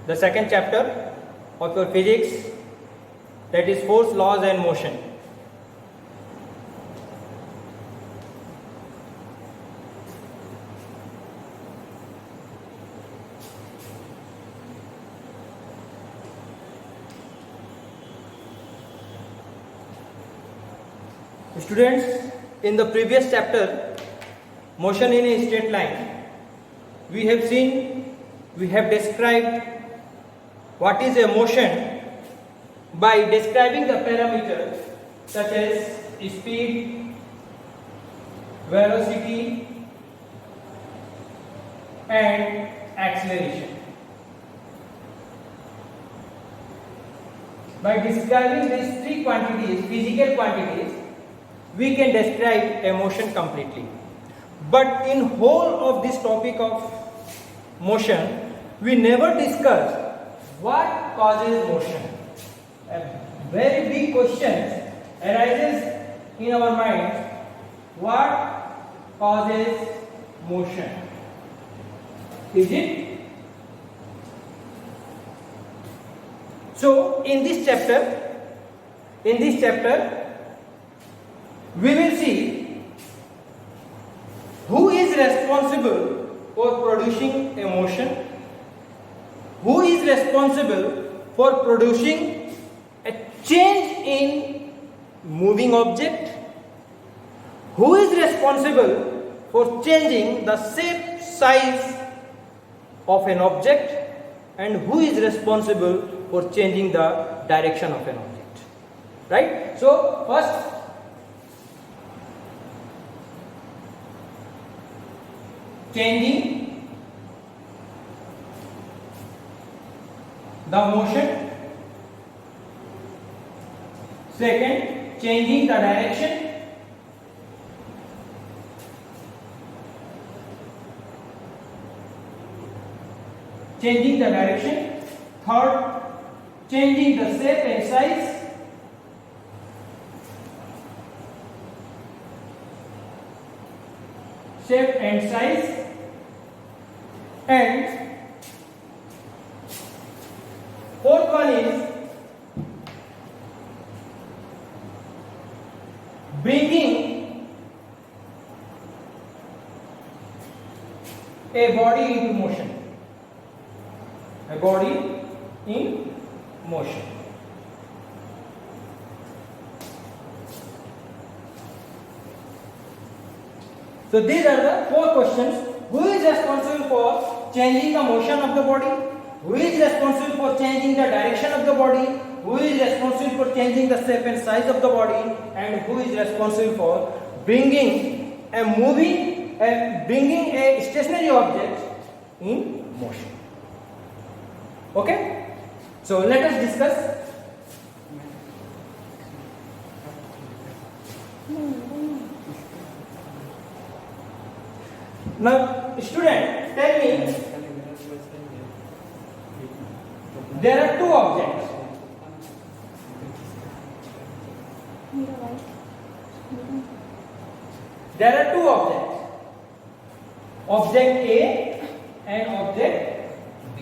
the second chapter of your physics, that is force, laws and motion. Students, in the previous chapter, motion in a straight line, we have described what is a motion by describing the parameters such as speed, velocity and acceleration. By describing these three quantities, physical quantities, we can describe a motion completely. But in whole of this topic of motion, we never discuss what causes motion. A very big question arises in our minds: what causes motion? Is it? So in this chapter, we will see who is responsible for producing a motion, who is responsible for producing a change in moving object, who is responsible for changing the shape, size of an object, and who is responsible for changing the direction of an object. Right? So first, changing the motion. Second, changing the direction. Changing the direction. Third, changing the shape and size. Shape and size. And fourth one is bringing a body into motion. A body in motion. So these are the four questions. Who is responsible for changing the motion of the body? Who is responsible for changing the direction of the body? Who is responsible for changing the shape and size of the body? And who is responsible for bringing a stationary object in motion? Okay? So let us discuss. Now, student, tell me, there are two objects. There are two objects. Object A and object B.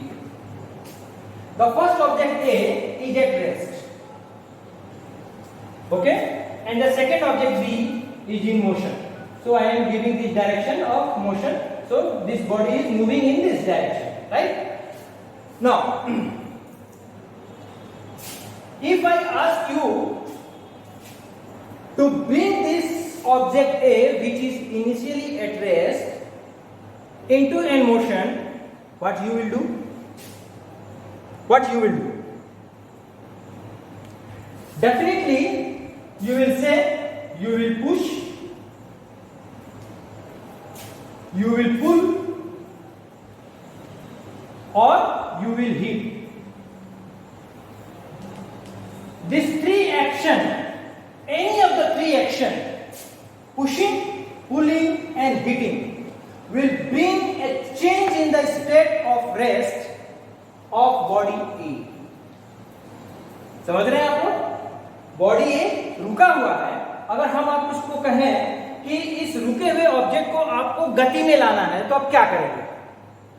The first object A is at rest. Okay? And the second object B is in motion. So I am giving this direction of motion. So this body is moving in this direction, right? Now, if I ask you to bring this object A, which is initially at rest, into a motion, what you will do? What you will do? Definitely, you will say, you will push, you will pull, or you will hit. These three actions, any of the three actions, pushing, pulling and hitting, will bring a change in the state of rest of body A. समझ रहे हैं आप लोग? Body ए रुका हुआ है. अगर हम आप उसको कहें कि इस रुके हुए ऑब्जेक्ट को आपको गति में लाना है, तो आप क्या करेंगे?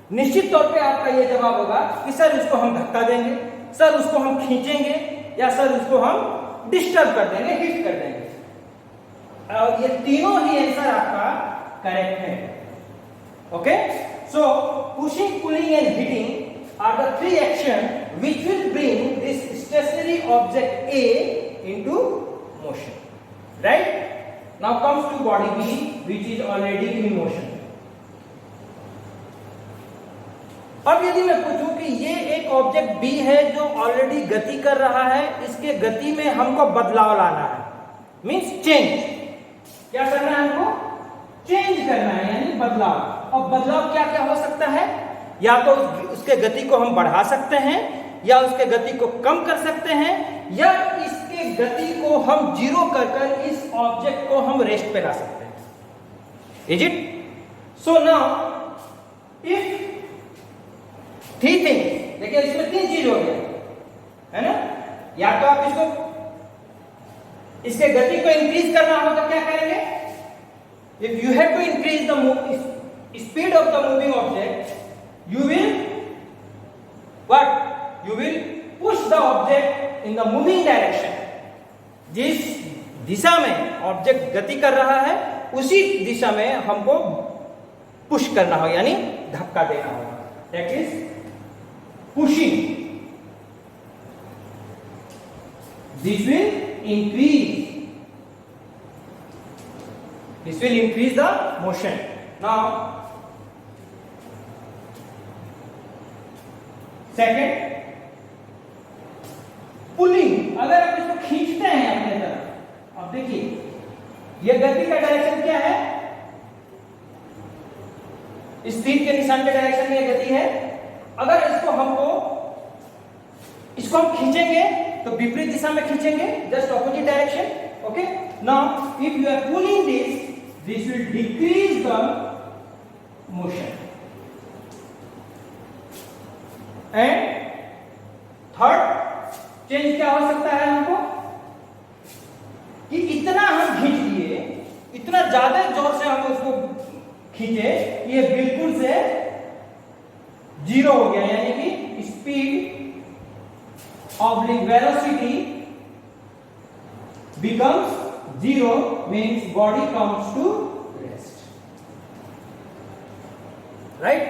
निश्चित तौर पे आपका ये जवाब होगा कि सर उसको हम धक्का देंगे, सर उसको हम खींचेंगे, या सर उसको हम डिस्टर्ब कर देंगे, हिट कर देंगे। और ये तीनों ही आंसर आपका करेक्ट है। Okay, so pushing, pulling and hitting are the three action which will bring this stationary object A into motion. Right? Now comes to body B, which is already in motion. अब यदि मैं पूछूं कि ये एक object B है जो already गति कर रहा है, इसके गति में हमको बदलाव लाना है, मींस चेंज। क्या करना है हमको? चेंज करना है, यानी बदलाव। और बदलाव क्या क्या हो सकता है? या तो उसके गति को हम बढ़ा सकते हैं, या उसके गति को कम कर सकते हैं, या इसके गति को हम जीरो कर कर इस ऑब्जेक्ट को हम रेस्ट पे ला सकते हैं। Is it? So now if three things, देखिए इसमें तीन चीज हो गया है ना। या तो आप इसके गति को इंक्रीज करना हो तो क्या करेंगे? If you have to increase the speed of the moving object, you will what? You will push the object in the moving direction. जिस दिशा में ऑब्जेक्ट गति कर रहा है उसी दिशा में हमको पुश करना हो, यानी धक्का देना होगा। That is pushing. This will increase the motion. Now second, pulling. अगर आप इसको खींचते हैं अपने तरफ, अब देखिए ये गति का डायरेक्शन क्या है? इस तीर के निशान के डायरेक्शन में ये गति है। अगर इसको हम खींचेंगे तो विपरीत दिशा में खींचेंगे, just opposite direction. Okay, now if you are pulling this will decrease the motion. And third change क्या हो सकता है हमको? कि इतना हम खींच लिए, इतना ज्यादा जोर से हम उसको खींचे, ये बिल्कुल से जीरो हो गया, यानी कि speed of velocity becomes zero, means body comes to rest. Right?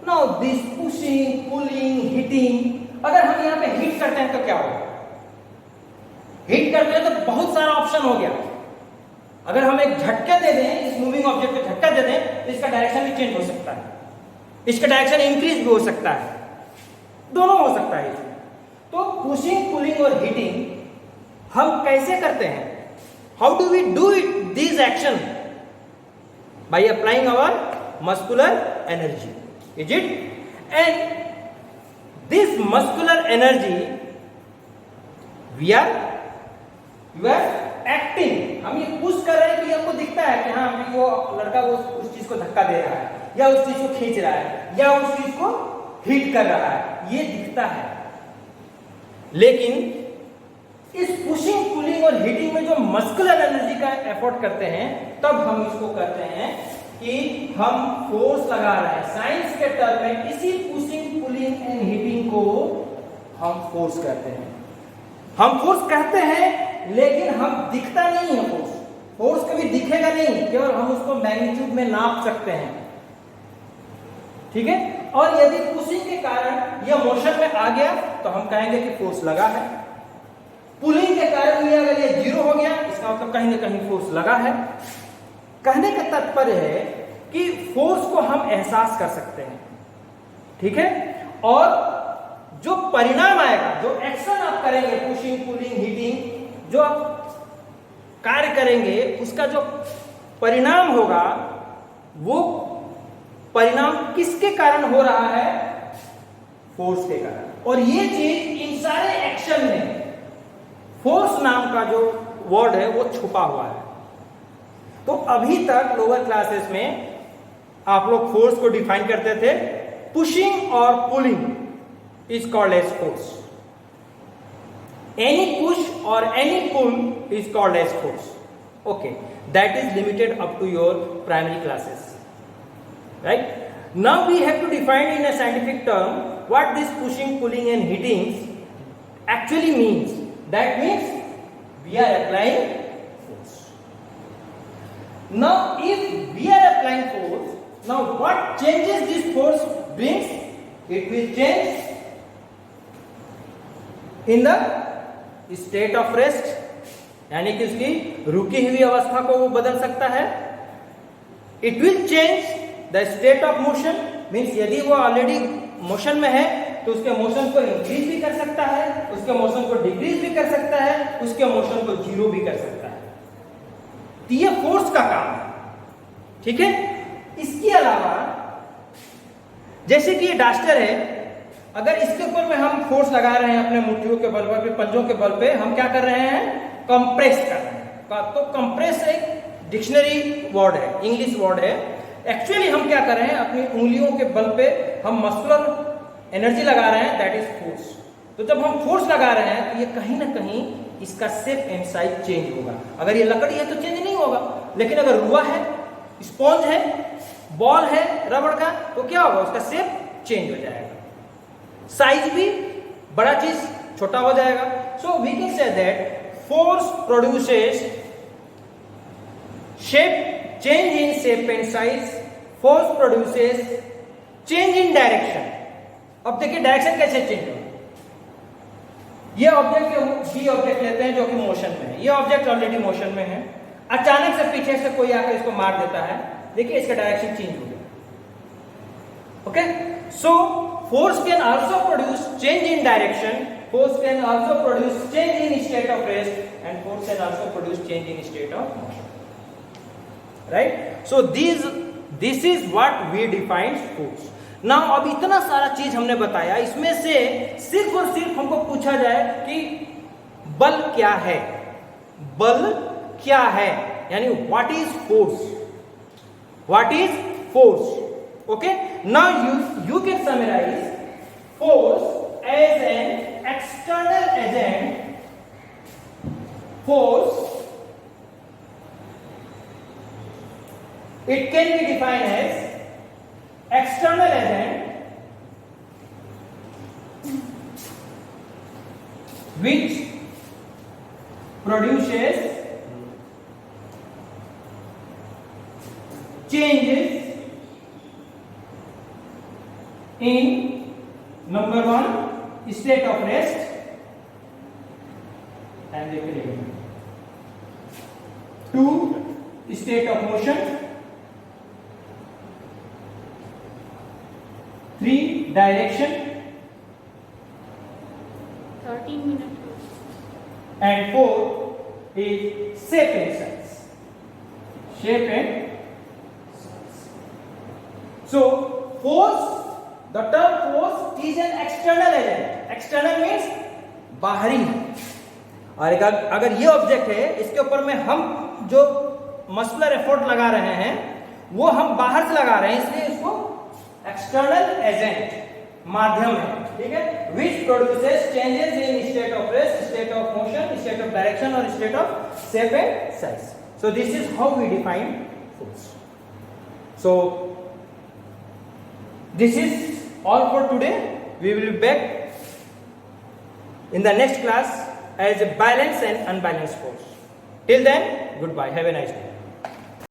Now this pushing, pulling, hitting, अगर हम यहां पे हिट करते हैं तो क्या होगा? हिट करते हैं तो बहुत सारा ऑप्शन हो गया। अगर हम एक झटका दे दें, इस मूविंग ऑब्जेक्ट को झटका दे दें, तो इसका डायरेक्शन भी चेंज हो सकता है, इसका डायरेक्शन इंक्रीज भी हो सकता है, दोनों हो सकता है इसमें। तो पुशिंग, पुलिंग और हिटिंग हम कैसे करते हैं? How do we do it this action? By applying our muscular energy. Is it? And this muscular energy we are acting. हम ये पुश कर रहे हैं कि हमको दिखता है कि हाँ वो लड़का वो उस चीज को धक्का दे रहा है, या उस चीज को खींच रहा है, या उस चीज को हिट कर रहा है, ये दिखता है। लेकिन इस पुशिंग, पुलिंग और हिटिंग में जो मस्कुलर एनर्जी का एफर्ट करते हैं, तब हम इसको करते हैं कि हम फोर्स लगा रहे हैं। साइंस के टर्म में इसी पुशिंग, पुलिंग एंड हिटिंग को हम फोर्स करते हैं। हम फोर्स कहते हैं, लेकिन हम दिखता नहीं है फोर्स। फोर्स कभी दिखेगा नहीं, केवल हम उसको मैग्नीट्यूड में नाप सकते हैं। ठीक है? और यदि पुशिंग के कारण यह मोशन में आ गया तो हम कहेंगे कि फोर्स लगा है। पुलिंग के कारण ये अगर ये जीरो हो गया, इसका मतलब कहीं ना कहीं फोर्स लगा है। कहने का तात्पर्य है कि फोर्स को हम एहसास कर सकते हैं। ठीक है? और जो परिणाम आएगा, जो एक्शन आप करेंगे, पुशिंग, पुलिंग, हिटिंग, जो आप कार्य करेंगे, उसका जो परिणाम होगा, वो परिणाम किसके कारण हो रहा है? फोर्स के कारण। और ये चीज इन सारे एक्शन में फोर्स नाम का जो वर्ड है वो छुपा हुआ है। तो अभी तक लोअर क्लासेस में आप लोग फोर्स को डिफाइन करते थे, पुशिंग और pulling is called as force. Any push और any pull is called as force. Okay, that is limited up to your primary classes, right? Now we have to define in a scientific term what this pushing, pulling and hitting actually means. That means we are applying force. Now if we are applying force, now what changes this force brings? It will change in the state of rest, यानी कि उसकी रुकी हुई अवस्था को वो बदल सकता है. It will change the state of motion, means यदि वो ऑलरेडी मोशन में है तो उसके मोशन को इंक्रीज भी कर सकता है, उसके मोशन को डिक्रीज भी कर सकता है, उसके मोशन को जीरो भी कर सकता है. तो ये फोर्स का काम है. ठीक है. इसके अलावा जैसे कि ये डास्टर है, अगर इसके ऊपर में हम फोर्स लगा रहे हैं अपने मुट्ठियों के बल पे, पंजों के बल पे, हम क्या कर रहे हैं? कंप्रेस कर रहे हैं. तो कंप्रेस एक डिक्शनरी वर्ड है, इंग्लिश वर्ड है. एक्चुअली हम क्या कर रहे हैं? अपनी उंगलियों के बल पे हम मस्कुलर एनर्जी लगा रहे हैं, दैट इज फोर्स. तो जब हम फोर्स लगा रहे हैं तो ये कहीं ना कहीं इसका शेप एंड साइज चेंज होगा. अगर ये लकड़ी है तो चेंज नहीं होगा, लेकिन अगर रुआ है, स्पॉन्ज है, बॉल है रबड़ का, तो क्या होगा? उसका शेप चेंज हो जाएगा, साइज भी बड़ा चीज छोटा हो जाएगा. So we can say that force produces shape, change in shape and size. Force produces change in direction. अब देखिए डायरेक्शन कैसे चेंज होगा. ये ऑब्जेक्ट बी ऑब्जेक्ट लेते हैं जो कि मोशन में है. ये ऑब्जेक्ट ऑलरेडी मोशन में है, अचानक से पीछे से कोई आकर इसको मार देता है. देखिए इसका डायरेक्शन चेंज हो गया. Okay. So force can also produce change in direction. Force can also produce change in state of rest, and force can also produce change in state of motion. Right? So this is what we define force. Now अब इतना सारा चीज हमने बताया, इसमें से सिर्फ और सिर्फ हमको पूछा जाए कि बल क्या है. बल क्या है, यानी what is force? What is force? Okay? Now you can summarize force as an external agent. Force, it can be defined as external agent which produces changes in number 1 state of rest and equilibrium, 2 state of motion, 3 direction, 13 minutes, and 4 is shape and size. Shape and size. So force, the term force is an external agent. External means बाहरी. और अगर ये object है, इसके ऊपर में हम जो मस्कुलर एफर्ट लगा रहे हैं वो हम बाहर से लगा रहे हैं, इसलिए इसको एक्सटर्नल एजेंट माध्यम है. ठीक है. Which produces changes in state of rest, state of motion, state of direction और state of shape and size. So this is how we define force. So this is all for today. We will be back in the next class as a balanced and unbalanced force. Till then, goodbye. Have a nice day.